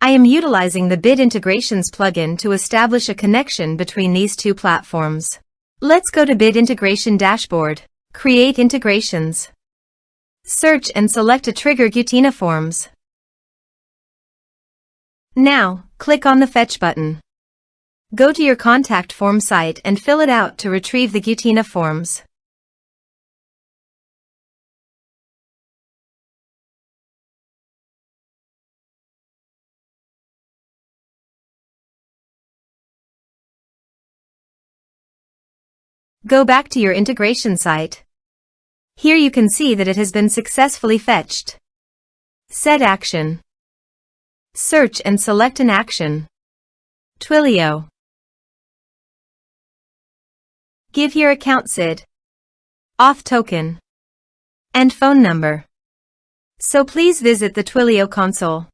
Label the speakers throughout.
Speaker 1: I am utilizing the Bid Integrations plugin to establish a connection between these two platforms. Let's go to Bid Integration Dashboard, Create Integrations. Search and select a trigger Gutena Forms. Now, click on the Fetch button. Go to your contact form site and fill it out to retrieve the Gutena Forms. Go back to your integration site. Here you can see that it has been successfully fetched. Set action. Search and select an action. Twilio. Give your account SID, auth token, and phone number. So please visit the Twilio console.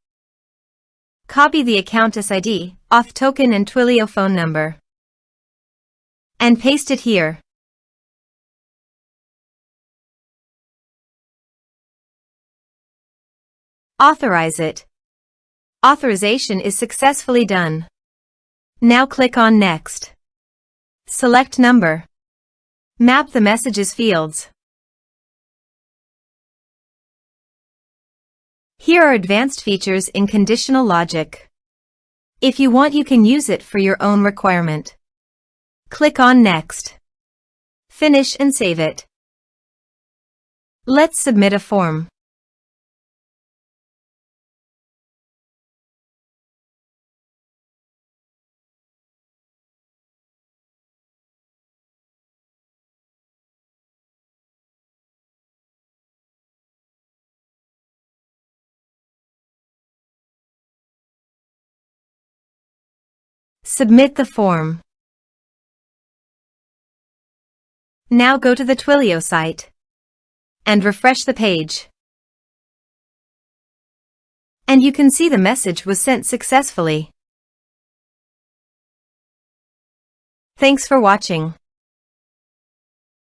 Speaker 1: Copy the account SID, auth token and Twilio phone number. And paste it here. Authorize it. Authorization is successfully done. Now click on Next. Select number. Map the messages fields. Here are advanced features in conditional logic. If you want, you can use it for your own requirement. Click on Next. Finish and save it. Let's submit a form. Submit the form. Now go to the Twilio site and refresh the page. And you can see the message was sent successfully. Thanks for watching.